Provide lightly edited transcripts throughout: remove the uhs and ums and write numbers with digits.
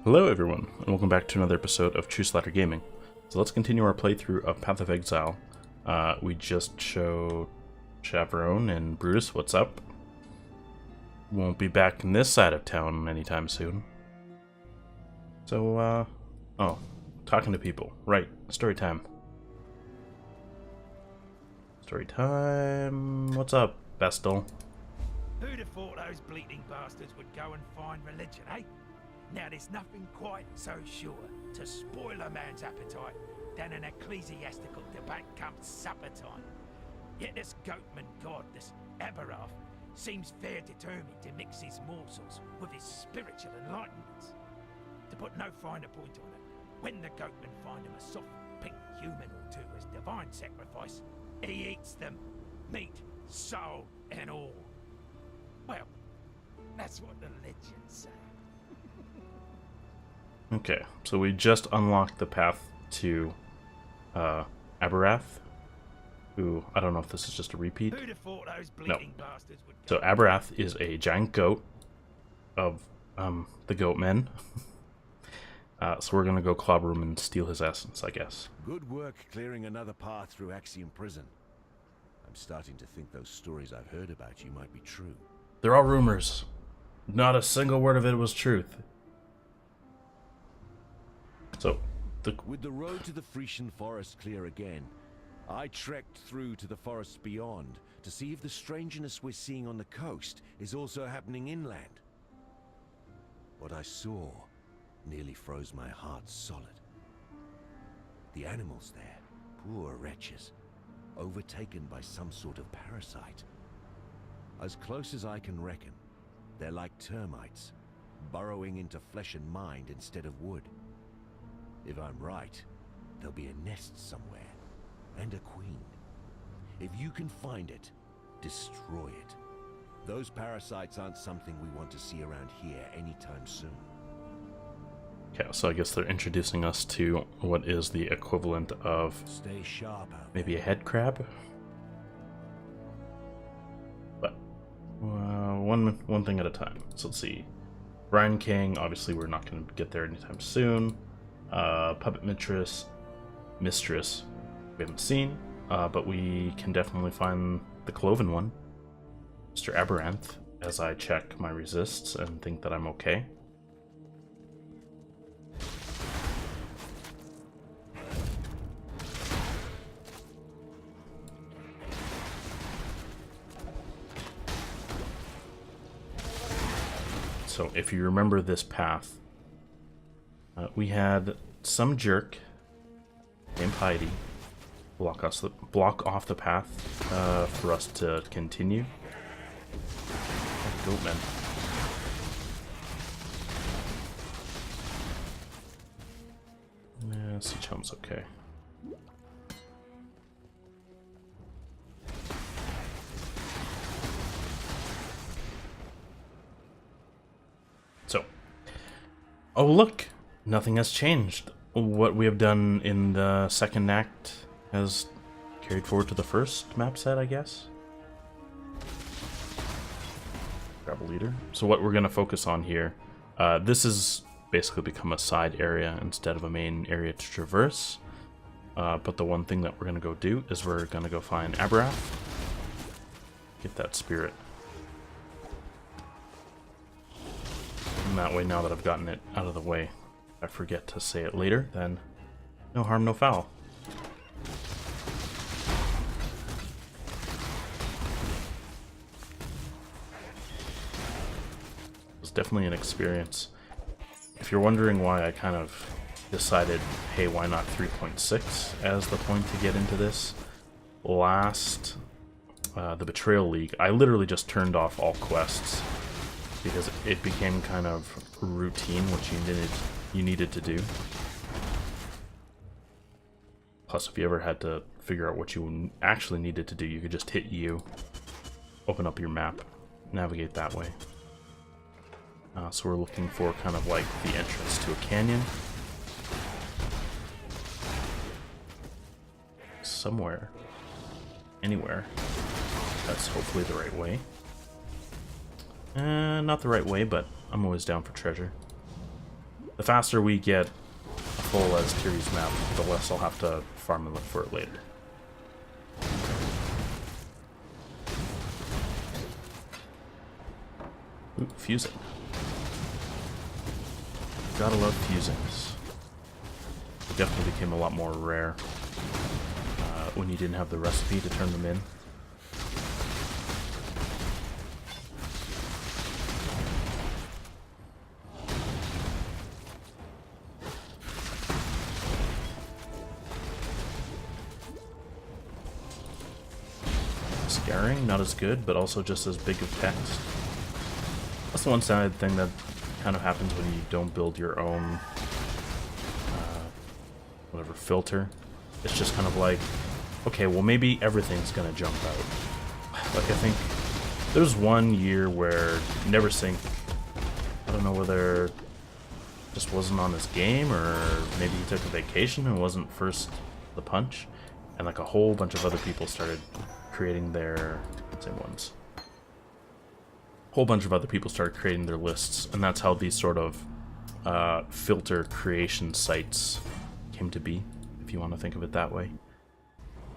Hello everyone, and welcome back to another episode of Trueslider Gaming. So let's continue our playthrough of Path of Exile. We just showed Chaperone and Brutus what's up. Won't be back in this side of town anytime soon. So, oh, talking to people. Right, story time. Story time. What's up, Vestal? Who'd have thought those bleating bastards would go and find religion, eh? Now there's nothing quite so sure to spoil a man's appetite than an ecclesiastical debate come supper time. Yet this goatman god, this Abberath, seems fair determined to mix his morsels with his spiritual enlightenments. To put no finer point on it, when the goatmen find him a soft pink human or two as divine sacrifice, he eats them, meat, soul, and all. Well, that's what the legends say. Okay, so we just unlocked the path to Abberath, who, I don't know if this is just a repeat. Who'd have thought those bleating bastards would So Abberath is a giant goat of the Goatmen. So we're gonna go clobber him and steal his essence, I guess. Good work clearing another path through Axiom Prison. I'm starting to think those stories I've heard about you might be true. They're all rumors. Not a single word of it was truth. So, With the road to the Frisian forest clear again, I trekked through to the forests beyond to see if the strangeness we're seeing on the coast is also happening inland. What I saw nearly froze my heart solid. The animals there, poor wretches, overtaken by some sort of parasite. As close as I can reckon, they're like termites, burrowing into flesh and mind instead of wood. If I'm right, there'll be a nest somewhere, and a queen. If you can find it, destroy it. Those parasites aren't something we want to see around here anytime soon. okay, so I guess they're introducing us to what is the equivalent of Stay sharp out maybe a head crab? But, one thing at a time. So let's see. Brian King, obviously we're not going to get there anytime soon. Puppet mistress, we haven't seen, but we can definitely find the cloven one, Mr. Abberath, as I check my resists and think that I'm okay. So if you remember this path, we had some jerk named Heidi block off the path for us to continue. Goatman. Yeah, see chum's okay. So, oh look! Nothing has changed. What we have done in the second act has carried forward to the first map set, I guess. Grab a leader. So what we're going to focus on here, this has basically become a side area instead of a main area to traverse. But the one thing that we're going to go do is we're going to go find Abberath. Get that spirit. And that way, now that I've gotten it out of the way, I forget to say it later, then no harm, no foul. It's definitely an experience. If you're wondering why I kind of decided, hey, why not 3.6 as the point to get into this, the Betrayal League, I literally just turned off all quests because it became kind of routine what you needed to do. Plus, if you ever had to figure out what you actually needed to do, you could just hit U, open up your map, navigate that way. So we're looking for kind of like the entrance to a canyon. Somewhere. Anywhere. That's hopefully the right way. Not the right way, but I'm always down for treasure. The faster we get a full as Tiri's map, the less I'll have to farm and look for it later. Ooh, fusing. Gotta love fusings. It definitely became a lot more rare when you didn't have the recipe to turn them in. Scaring, not as good, but also just as big of text. That's the one side thing that kind of happens when you don't build your own whatever filter. It's just kind of like, okay, well maybe everything's gonna jump out. Like I think there's one year where NeverSync, I don't know whether just wasn't on his game or maybe he took a vacation and wasn't first the punch, and like a whole bunch of other people started creating their same ones. Whole bunch of other people started creating their lists, and that's how these sort of filter creation sites came to be, if you want to think of it that way.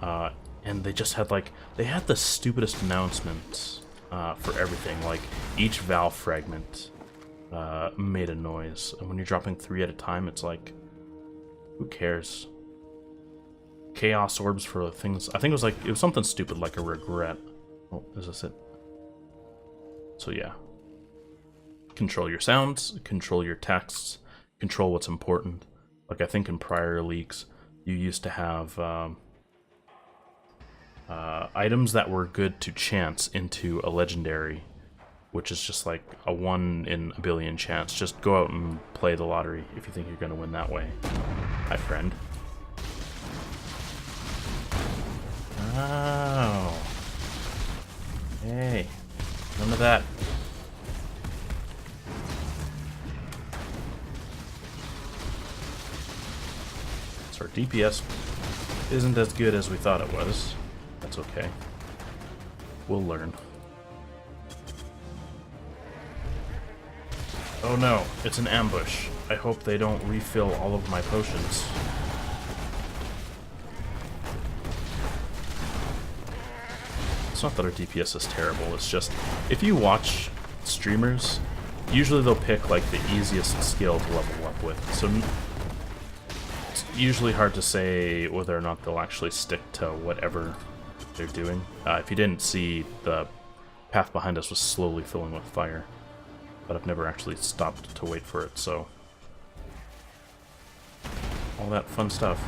And they just had like, they had the stupidest announcements for everything. Like each valve fragment made a noise, and when you're dropping 3 at a time, it's like, who cares? Chaos orbs for things. I think it was something stupid like a regret. Oh, is this it? So yeah. Control your sounds, control your texts, control what's important. Like I think in prior leaks, you used to have items that were good to chance into a legendary, which is just like a 1 in a billion chance. Just go out and play the lottery if you think you're going to win that way. Hi, friend. Oh. Hey. None of that. So our DPS isn't as good as we thought it was. That's okay. We'll learn. Oh no, it's an ambush. I hope they don't refill all of my potions. It's not that our DPS is terrible, it's just, if you watch streamers, usually they'll pick like the easiest skill to level up with, so it's usually hard to say whether or not they'll actually stick to whatever they're doing. If you didn't see, the path behind us was slowly filling with fire, but I've never actually stopped to wait for it, so all that fun stuff.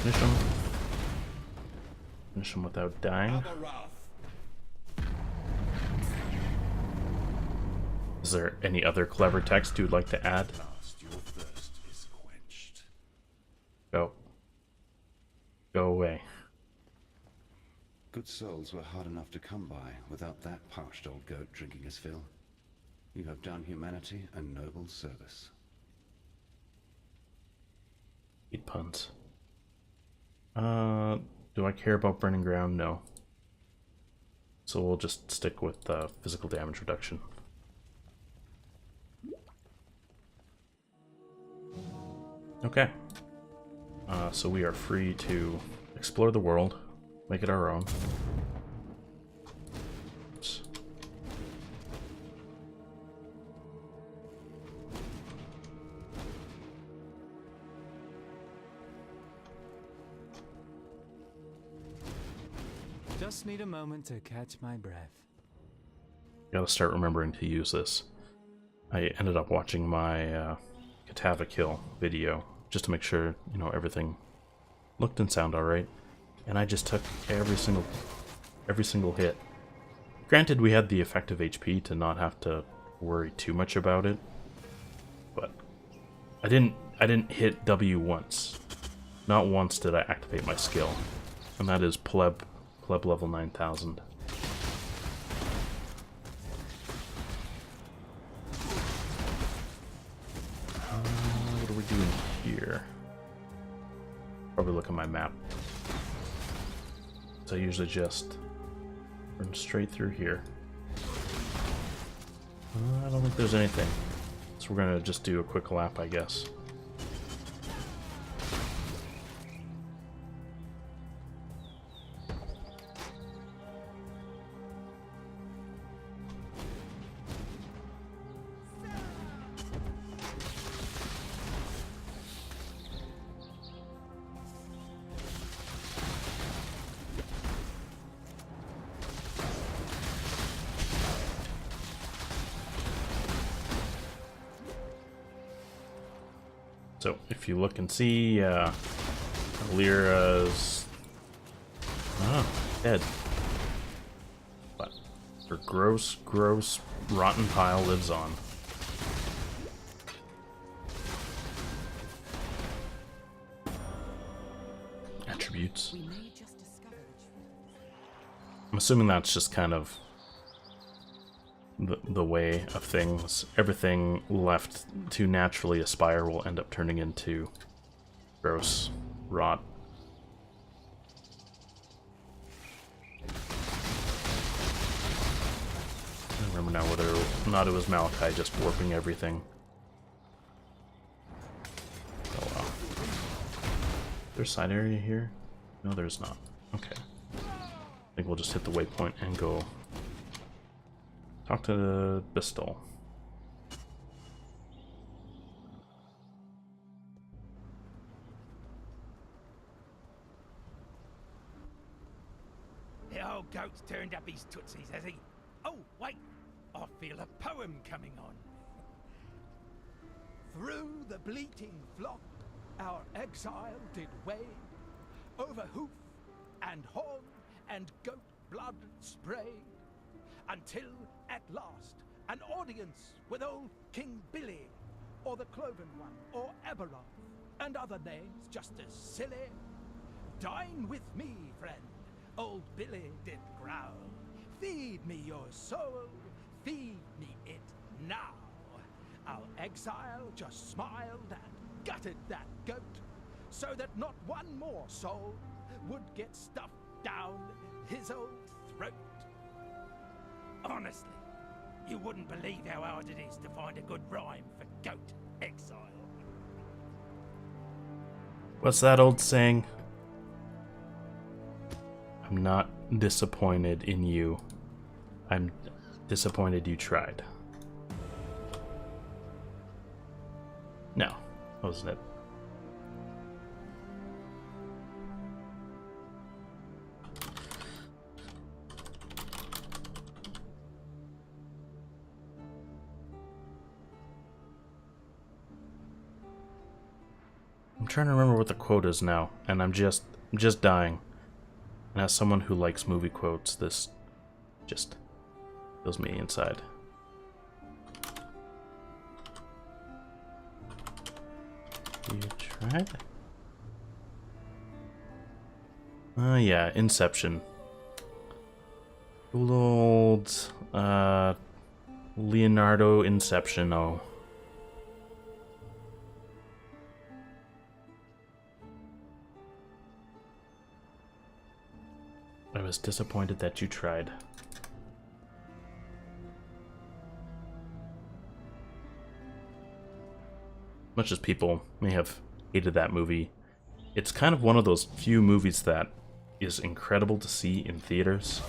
Finish him. Finish him without dying. Is there any other clever text you'd like to add? Go. Go away. Good souls were hard enough to come by without that parched old goat drinking his fill. You have done humanity a noble service. Eat puns. Do I care about burning ground? No. So we'll just stick with physical damage reduction. Okay. So we are free to explore the world, make it our own. Oops. Just need a moment to catch my breath. Gotta start remembering to use this. I ended up watching my Katava kill video just to make sure, you know, everything looked and sounded alright. And I just took every single hit. Granted, we had the effective HP to not have to worry too much about it, but I didn't hit W once. Not once did I activate my skill, and that is pleb level 9000. probably look at my map. So I usually just run straight through here. I don't think there's anything. So we're gonna just do a quick lap, I guess. So if you look and see, Lyra's dead. But her gross, rotten pile lives on. Attributes. I'm assuming that's just kind of the way of things. Everything left to naturally aspire will end up turning into gross rot. I don't remember now whether or not it was Malachi just warping everything. Oh wow. Is there a side area here? No, there's not. Okay. I think we'll just hit the waypoint and go talk to the Bistal. The old goat's turned up his tootsies, has he? Oh, wait! I feel a poem coming on. Through the bleating flock, our exile did wade, over hoof and horn and goat blood sprayed, until at last an audience with old King Billy, or the Cloven One, or Abberath, and other names just as silly. Dine with me, friend, old Billy did growl. Feed me your soul, feed me it now. Our exile just smiled and gutted that goat, so that not one more soul would get stuffed down his old throat. Honestly, you wouldn't believe how hard it is to find a good rhyme for goat exile. What's that old saying? I'm not disappointed in you. I'm disappointed you tried. No, wasn't it? I'm trying to remember what the quote is now, and I'm just dying. And as someone who likes movie quotes, this just fills me inside. You tried? Yeah, Inception. Good old Leonardo Inception-o. I was disappointed that you tried. Much as people may have hated that movie, it's kind of one of those few movies that is incredible to see in theaters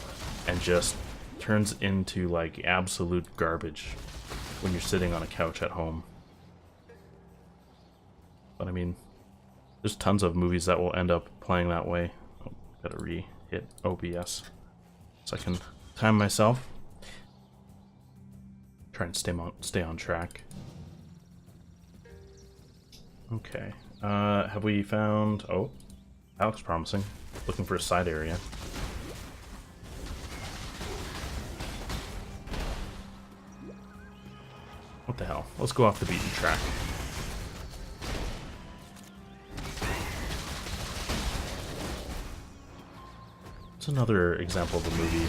and just turns into like absolute garbage when you're sitting on a couch at home. But I mean, there's tons of movies that will end up playing that way. Oh, gotta re-hit OBS so I can time myself. Try and stay on track. Okay. Have we found... Oh, that looks promising. Looking for a side area. What the hell? Let's go off the beaten track. It's another example of a movie.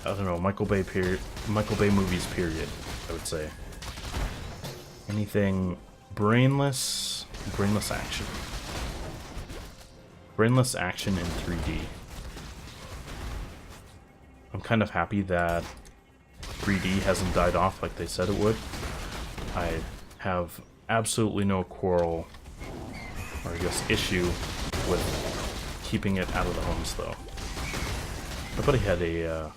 I don't know, Michael Bay movies, period, I would say. Anything brainless brainless action. Brainless action in 3D. I'm kind of happy that 3D hasn't died off like they said it would. I have absolutely no quarrel, or I guess issue, with keeping it out of the homes though. My buddy had a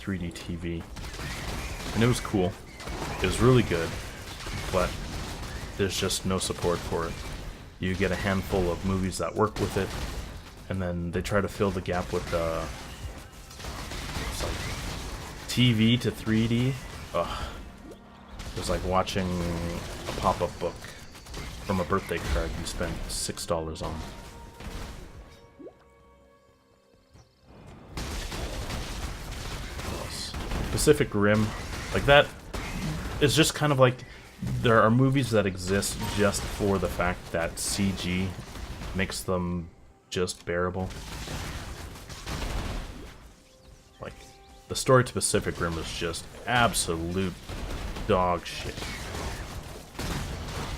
3D TV, and it was cool. It was really good, but there's just no support for it. You get a handful of movies that work with it, and then they try to fill the gap with it's like TV to 3D. Ugh. It was like watching a pop-up book from a birthday card you spent $6 on. What else? Pacific Rim, like that is just kind of like, there are movies that exist just for the fact that CG makes them just bearable. Like, the story to Pacific Rim is just absolute dog shit.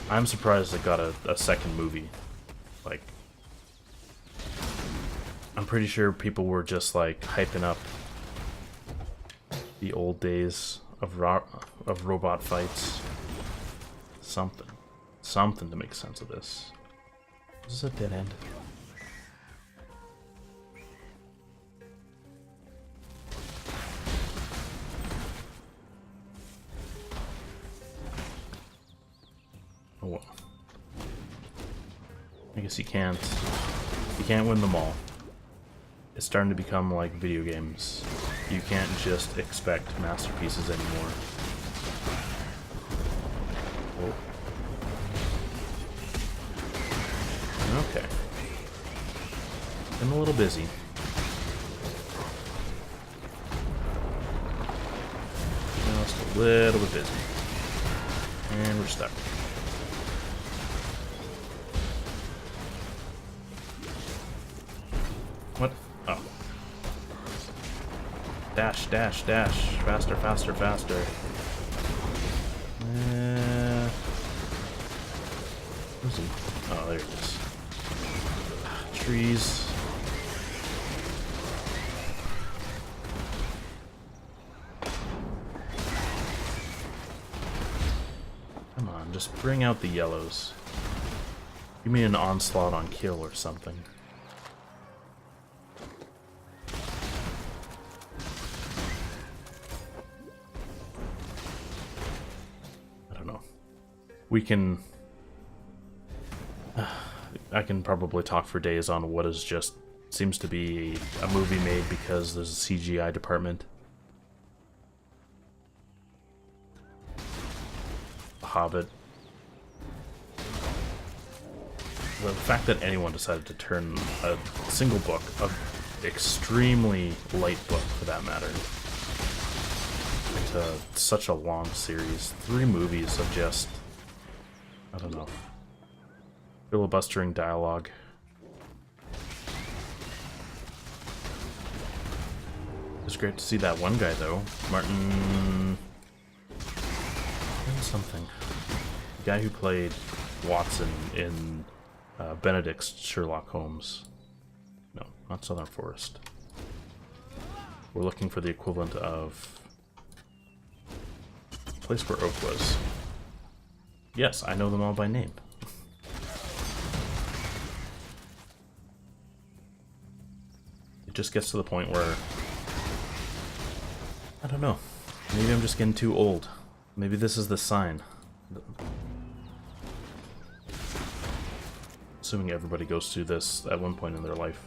I'm surprised it got a second movie. Like, I'm pretty sure people were just like hyping up the old days of robot fights. Something to make sense of this. Is this a dead end? Oh well. I guess you can't win them all. It's starting to become like video games. You can't just expect masterpieces anymore. Oh. Okay. I'm a little busy. Just a little bit busy. And we're stuck. What? Oh. Dash, dash, dash. Faster, faster, faster. Where's he? Oh, there it is. Trees. Come on, just bring out the yellows. Give me an onslaught on kill or something. I don't know. We can... I can probably talk for days on what is just seems to be a movie made because there's a CGI department. The Hobbit. The fact that anyone decided to turn a single book, an extremely light book for that matter, into such a long series. 3 movies of just, I don't know, filibustering dialogue. It's great to see that one guy though, Martin something. The guy who played Watson in Benedict's Sherlock Holmes. No, not Southern Forest. We're looking for the equivalent of the place where Oak was. Yes, I know them all by name. It just gets to the point where, I don't know, maybe I'm just getting too old. Maybe this is the sign. Assuming everybody goes through this at one point in their life.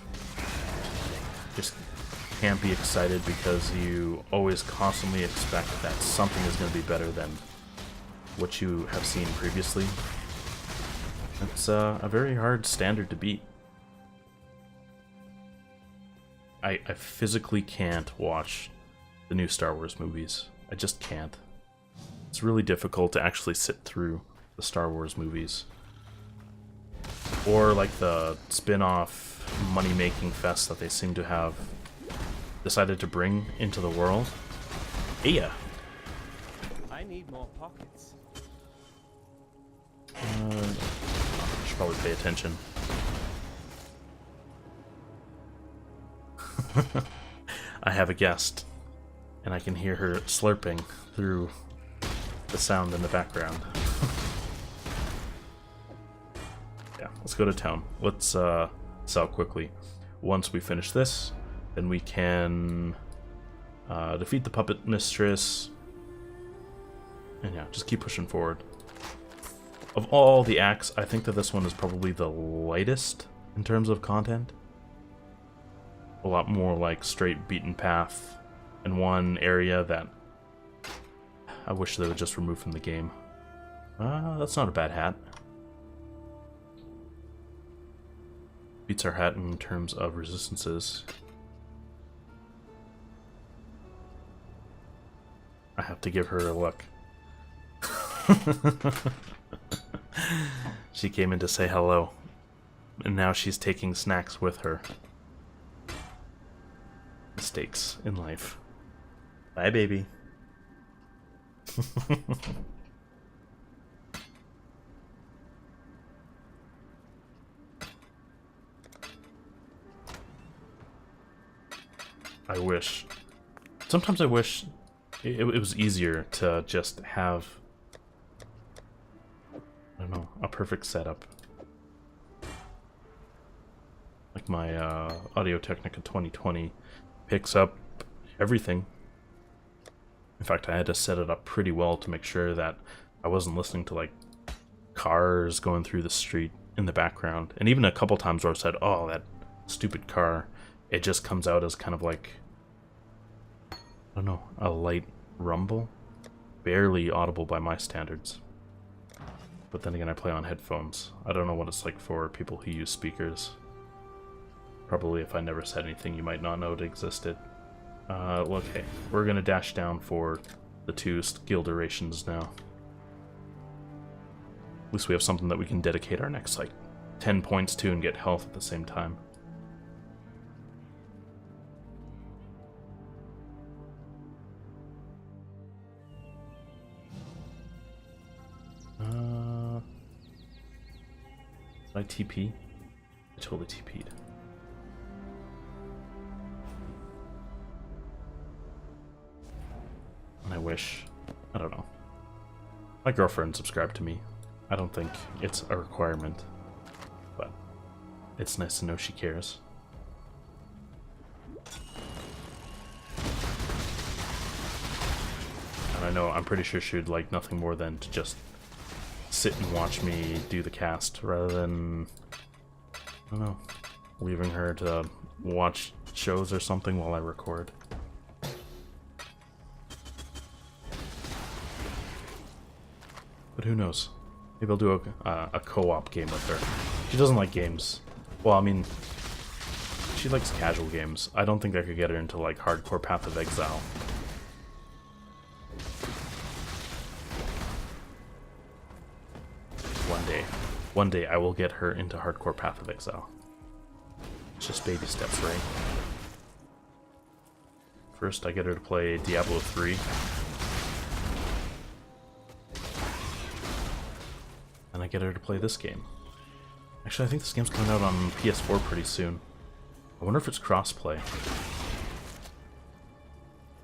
Just can't be excited because you always constantly expect that something is going to be better than what you have seen previously. It's a very hard standard to beat. I physically can't watch the new Star Wars movies. I just can't. It's really difficult to actually sit through the Star Wars movies. Or like the spin-off money-making fest that they seem to have decided to bring into the world. Yeah. I need more pockets. probably pay attention. I have a guest, and I can hear her slurping through the sound in the background. Yeah, let's go to town. Let's sell quickly. Once we finish this, then we can defeat the puppet mistress. And yeah, just keep pushing forward. Of all the acts, I think that this one is probably the lightest in terms of content. A lot more like straight beaten path, and one area that I wish they would just remove from the game. That's not a bad hat. Beats our hat in terms of resistances. I have to give her a look. She came in to say hello, and now she's taking snacks with her. Mistakes in life. Bye, baby. I wish. Sometimes I wish it was easier to just have, I don't know, a perfect setup. Like my Audio Technica 2020 picks up everything. In fact, I had to set it up pretty well to make sure that I wasn't listening to like cars going through the street in the background. And even a couple times where I said, oh, that stupid car, it just comes out as kind of like, I don't know, a light rumble. Barely audible by my standards. But then again, I play on headphones. I don't know what it's like for people who use speakers. Probably if I never said anything, you might not know it existed. Okay, we're gonna dash down for the 2 skill durations now. At least we have something that we can dedicate our next, like, 10 points to and get health at the same time. Did I TP? I totally TP'd. And I wish, I don't know. My girlfriend subscribed to me. I don't think it's a requirement, but it's nice to know she cares. And I know, I'm pretty sure she would like nothing more than to just sit and watch me do the cast rather than, I don't know, leaving her to watch shows or something while I record. But who knows? Maybe I'll do a co-op game with her. She doesn't like games. Well, I mean, she likes casual games. I don't think I could get her into like hardcore Path of Exile. One day I will get her into hardcore Path of Exile. It's just baby steps, right? First, I get her to play Diablo 3. And I get her to play this game. Actually, I think this game's coming out on PS4 pretty soon. I wonder if it's crossplay. In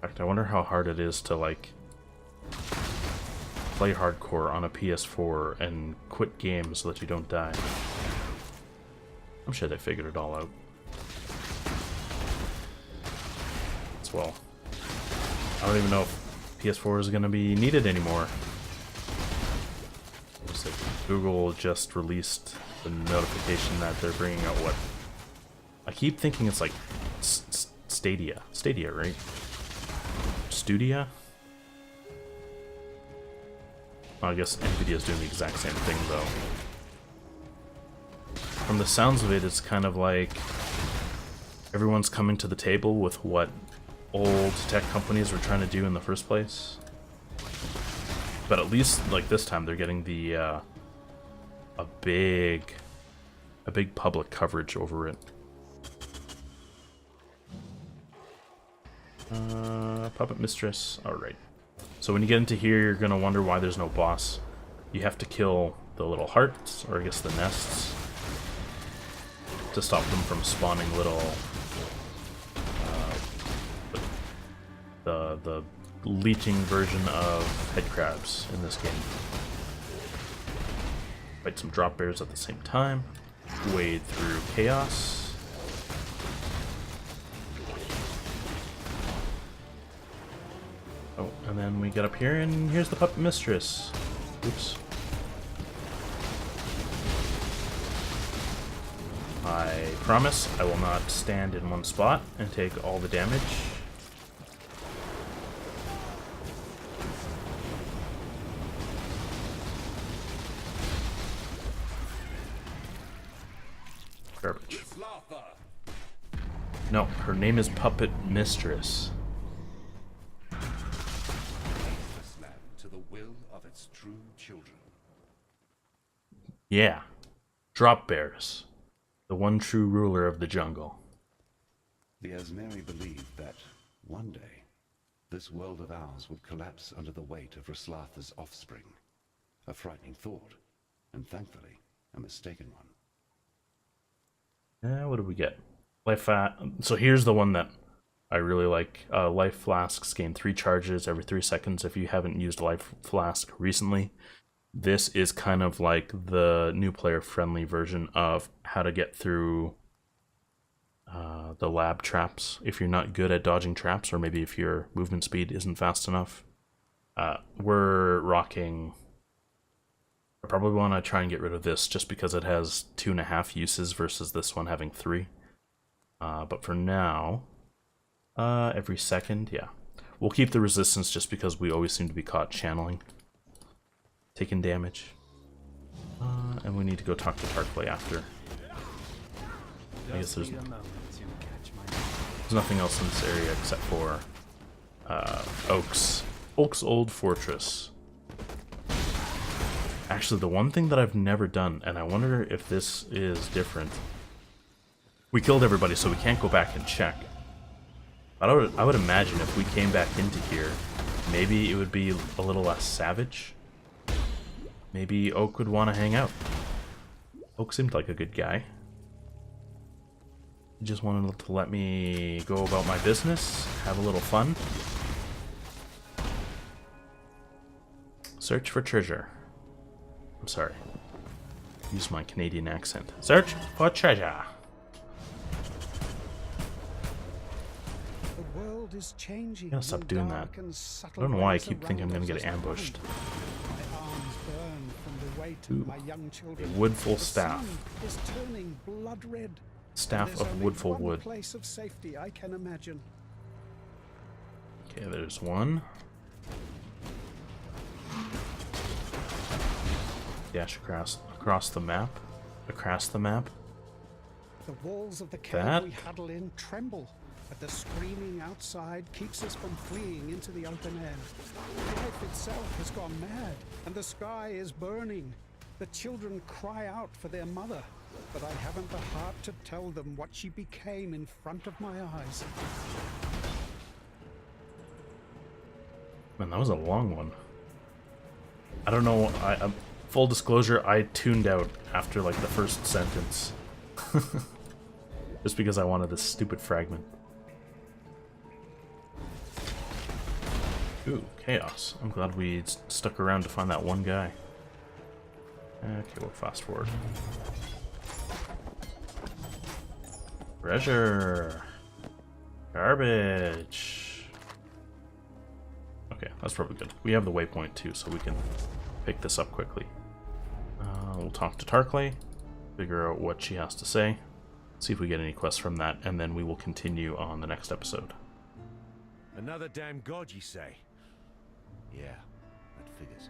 fact, I wonder how hard it is to, like, play hardcore on a PS4 and quit games so that you don't die. I'm sure they figured it all out. As well. I don't even know if PS4 is going to be needed anymore. Looks like Google just released the notification that they're bringing out what? I keep thinking it's like Stadia. Stadia, right? Studia? Well, I guess Nvidia's doing the exact same thing, though. From the sounds of it, it's kind of like everyone's coming to the table with what old tech companies were trying to do in the first place. But at least, like this time, they're getting the a big public coverage over it. Puppet mistress. All right. So when you get into here, you're gonna wonder why there's no boss. You have to kill the little hearts, or I guess the nests, to stop them from spawning little the leeching version of head crabs in this game. Fight some drop bears at the same time. Wade through chaos. Oh, and then we get up here, and here's the puppet mistress. Oops. I promise I will not stand in one spot and take all the damage. Garbage. No, her name is Puppet Mistress. To the will of its true children. Yeah. Drop bears. The one true ruler of the jungle. The Asmeri believed that one day this world of ours would collapse under the weight of Ryslatha's offspring. A frightening thought, and thankfully a mistaken one. What did we get? So here's the one that I really like. Life flasks gain 3 charges every 3 seconds if you haven't used Life Flask recently. This is kind of like the new player friendly version of how to get through the lab traps if you're not good at dodging traps, or maybe if your movement speed isn't fast enough. We're rocking... I probably want to try and get rid of this just because it has 2.5 uses versus this one having 3. But for now, every second, yeah. We'll keep the resistance just because we always seem to be caught channeling. Taking damage. And we need to go talk to Tarkley after. I guess there's nothing else in this area except for Oak's old fortress. Actually, the one thing that I've never done, and I wonder if this is different. We killed everybody, so we can't go back and check. But I would imagine if we came back into here, maybe it would be a little less savage. Maybe Oak would want to hang out. Oak seemed like a good guy. He just wanted to let me go about my business, have a little fun. Search for treasure. I'm sorry. Use my Canadian accent. Search for treasure. The world is changing. I'm gonna stop doing that. I don't know why I keep thinking I'm gonna get ambushed. My arms burn from the weight of my young children. A woodful The staff. sun is turning blood red. Staff There's of only woodful one wood. place of safety I can imagine. Okay, there's one. Dash across the map. Across the map. The walls of the cave That? we huddle in tremble, but the screaming outside keeps us from fleeing into the open air. Life itself has gone mad, and the sky is burning. The children cry out for their mother, but I haven't the heart to tell them what she became in front of my eyes. Man, that was a long one. I don't know. Full disclosure, I tuned out after like the first sentence. Just because I wanted this stupid fragment. Ooh, chaos. I'm glad we stuck around to find that one guy. Okay, we'll fast forward. Treasure! Garbage! Okay, that's probably good. We have the waypoint too, so we can pick this up quickly. We'll talk to Tarkley, figure out what she has to say, see if we get any quests from that, and then we will continue on the next episode. Another damn god, you say? Yeah, that figures.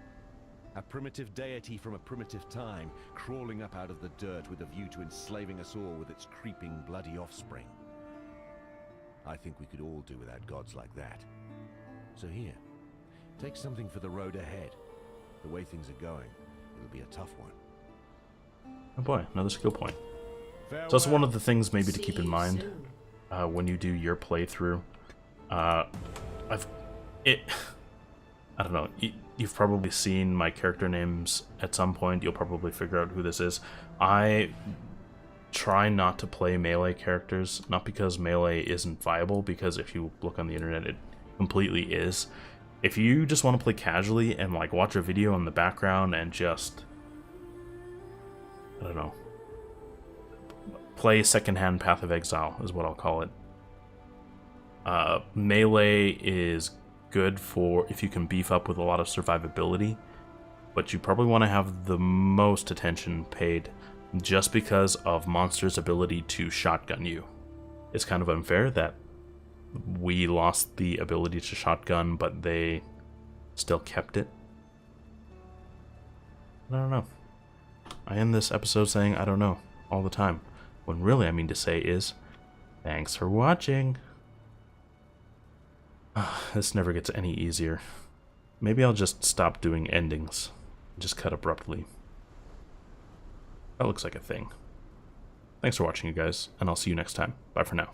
A primitive deity from a primitive time, crawling up out of the dirt with a view to enslaving us all with its creeping, bloody offspring. I think we could all do without gods like that. So here, take something for the road ahead. The way things are going, it'll be a tough one. Oh boy, another skill point. So that's one of the things maybe to keep in mind when you do your playthrough. I don't know, you've probably seen my character names at some point. You'll probably figure out who this is. I try not to play melee characters, not because melee isn't viable, because if you look on the internet, it completely is. If you just want to play casually and like watch a video in the background and just, I don't know, play secondhand Path of Exile is what I'll call it. Melee is good for if you can beef up with a lot of survivability, but you probably want to have the most attention paid just because of monsters' ability to shotgun you. It's kind of unfair that we lost the ability to shotgun, but they still kept it. I don't know. I end this episode saying I don't know all the time, when really I mean to say is thanks for watching. This never gets any easier. Maybe I'll just stop doing endings. Just cut abruptly. That looks like a thing. Thanks for watching, you guys, and I'll see you next time. Bye for now.